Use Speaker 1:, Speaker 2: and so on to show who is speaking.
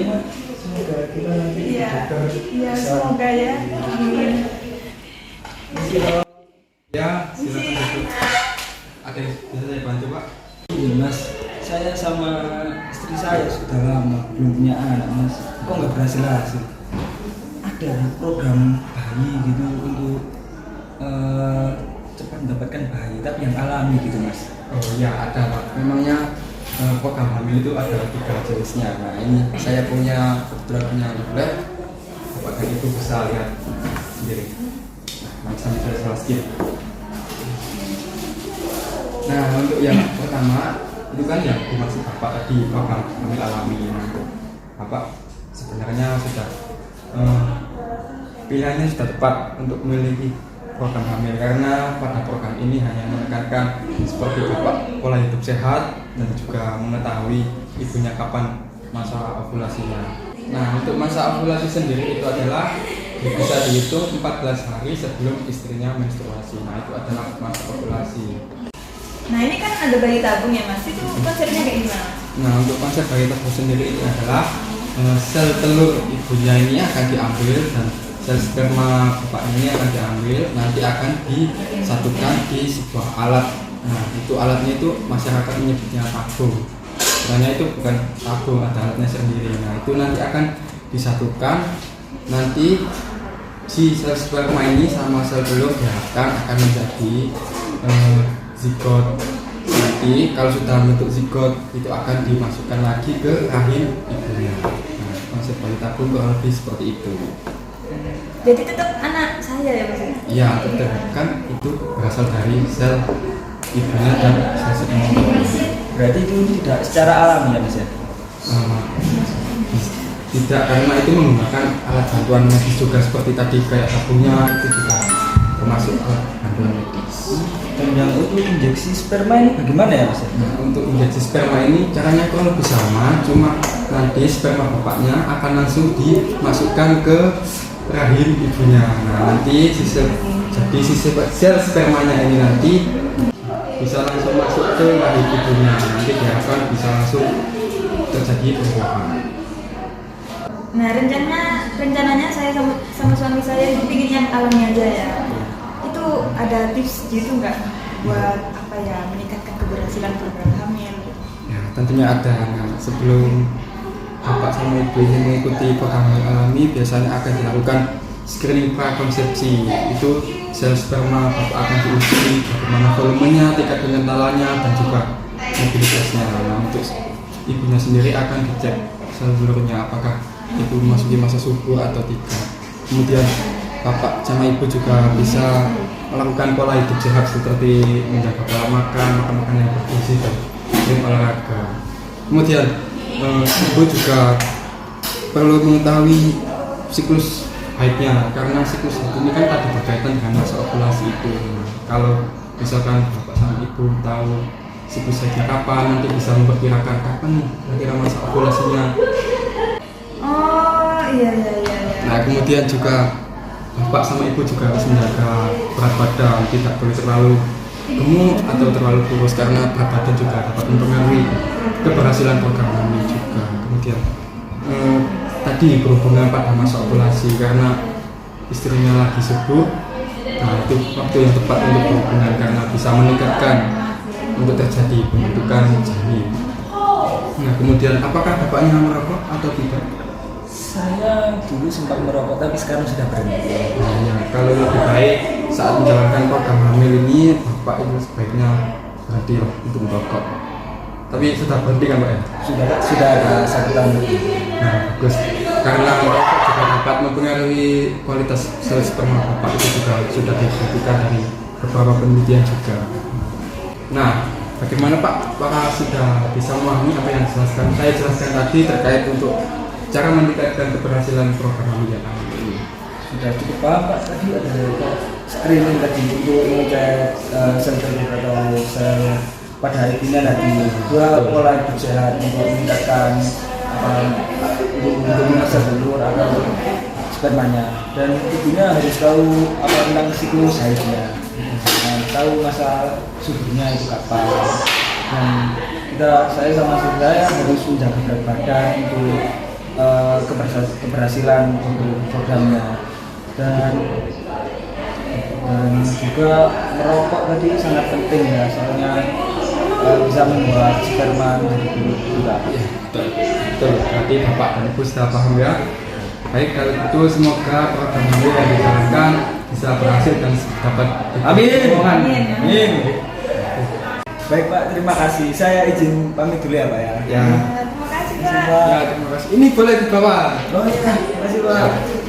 Speaker 1: Semoga kita nanti
Speaker 2: Iya, iya semoga ya. Amin.
Speaker 3: Ya, silakan duduk. Ada yang bisa saya bantu, Pak?
Speaker 1: Iya Mas, saya sama istri saya sudah lama belum punya anak Mas. Kok nggak berhasil? Ada program bayi gitu untuk cepat mendapatkan bayi, tapi yang alami gitu Mas.
Speaker 3: Oh ya, ada, Pak. Memangnya program hamil itu ada 3 jenisnya. Nah, ini saya kebetulan punya lab. Bapak dan Ibu bisa lihat sendiri. Nah, sambil saya jelaskan. Nah, untuk yang pertama itu kan yang dimaksud Bapak tadi program hamil alami. Nah, Bapak sebenarnya sudah pilihannya sudah tepat untuk memiliki program hamil, karena pada program ini hanya menekankan seperti Bapak pola hidup sehat dan juga mengetahui ibunya kapan masa ovulasinya. Nah, untuk masa ovulasi sendiri itu adalah bisa dihitung 14 hari sebelum istrinya menstruasi. Nah, itu adalah masa ovulasi.
Speaker 2: Nah ini kan ada bayi tabung ya Mas, itu konsepnya kayak gimana?
Speaker 3: Nah, untuk konsep bayi tabung sendiri ini adalah sel telur ibunya ini akan diambil dan sel sperma bapak ini akan diambil, nanti akan disatukan di sebuah alat. Nah, itu alatnya itu masyarakat menyebutnya tabung. Sebenarnya itu bukan tabung, ada alatnya sendiri. Nah, itu nanti akan disatukan, nanti si sel sperma ini sama sel telur akan menjadi zigot. Nanti kalau sudah membentuk zigot itu akan dimasukkan lagi ke rahim ibunya. Nah, konsep bayi tabung kurang lebih seperti itu.
Speaker 2: Jadi tetap anak saya ya Mas?
Speaker 3: Iya, betul. Kan itu berasal dari sel ibunya dan sel sperma.
Speaker 1: Berarti itu tidak secara alami ya Mas ya?
Speaker 3: Tidak, karena itu menggunakan alat bantuan medis juga seperti tadi, kayak tabungnya itu juga termasuk alat bantuan medis.
Speaker 1: Dan yang untuk injeksi sperma ini bagaimana ya Mas ya?
Speaker 3: Nah, untuk injeksi sperma ini caranya kurang lebih sama, cuma nanti sperma bapaknya akan langsung dimasukkan ke rahim ibunya. Nah, nanti jadi sel spermanya ini nanti bisa langsung masuk ke rahim ibunya. Nanti diharapkan bisa langsung terjadi pembuahan.
Speaker 2: Nah rencananya saya sama suami saya bikin yang alami aja ya. Itu ada tips gitu nggak buat apa ya meningkatkan keberhasilan program hamil?
Speaker 3: Ya, tentunya ada. Nah, sebelum bapak sama ibu ini mengikuti program hamil alami, biasanya akan dilakukan screening prakonsepsi. Itu sel sperma bapak akan diuji bagaimana volumenya, tingkat kekentalannya, dan juga mobilitasnya. Nah, untuk ibunya sendiri akan dicek sel telurnya apakah itu memasuki masa subur atau tidak. Kemudian bapak sama ibu juga bisa melakukan pola hidup sehat seperti menjaga pola makan yang bergizi dan sering olahraga. Kemudian ibu juga perlu mengetahui siklus haidnya, karena siklus haid ini kan tadi berkaitan dengan masa ovulasi itu. Kalau misalkan bapak sama ibu tahu siklus haidnya kapan, nanti bisa memperkirakan kapan kira-kira masa ovulasinya.
Speaker 2: Oh iya.
Speaker 3: Nah, kemudian juga bapak sama ibu juga harus menjaga berat badan, tidak boleh terlalu gemuk atau terlalu kurus, karena berat badan juga dapat mempengaruhi keberhasilan program hamil juga. Kemudian tadi berhubungan pada masa ovulasi, karena istrinya lagi subur. Nah, itu waktu yang tepat untuk berhubungan karena bisa meningkatkan untuk terjadi pembentukan janin. Nah, kemudian apakah bapaknya merokok atau tidak?
Speaker 1: Saya dulu sempat merokok tapi sekarang sudah berhenti.
Speaker 3: Nah, ya, kalau lebih baik saat menjalankan program hamil ini bapak itu sebaiknya berhenti untuk merokok. Tapi sudah berhenti kan Pak ya?
Speaker 1: Sudah ada 1 tahun lebih.
Speaker 3: Nah, bagus. Karena merokok juga dapat mempengaruhi kualitas sel sperma bapak, itu juga sudah dibuktikan dari beberapa penelitian juga. Nah, bagaimana Pak? Apakah sudah bisa memahami apa yang saya jelaskan tadi terkait untuk cara meningkatkan keberhasilan program hamil yang ini?
Speaker 1: Sudah cukup paham Pak, tadi ada screening tadi untuk mengecek sel telur atau sel pada ibunya tadi, dua pola hidup sehat untuk meningkatkan untuk sel telur atau spermanya, dan ibunya harus tahu apa tentang siklus haidnya, tahu masa suburnya itu kapan, dan saya sama istri saya harus menjaga berat badan untuk keberhasilan untuk programnya. Dan juga merokok tadi sangat penting ya, soalnya bisa membuat sperma menjadi buruk juga.
Speaker 3: Iya, betul. Betul. Berarti Bapak dan Ibu sudah paham ya. Baik, kalau itu semoga program ini yang dijalankan bisa berhasil dan dapat
Speaker 1: Amin.
Speaker 2: Amin.
Speaker 1: Amin. Baik Pak, terima kasih. Saya izin pamit dulu ya Pak ya.
Speaker 3: Ya.
Speaker 2: Terima kasih Pak.
Speaker 1: Terima kasih, Pak.
Speaker 3: Ya, terima kasih. Ini boleh dibawa.
Speaker 1: Oh iya, terima kasih Pak.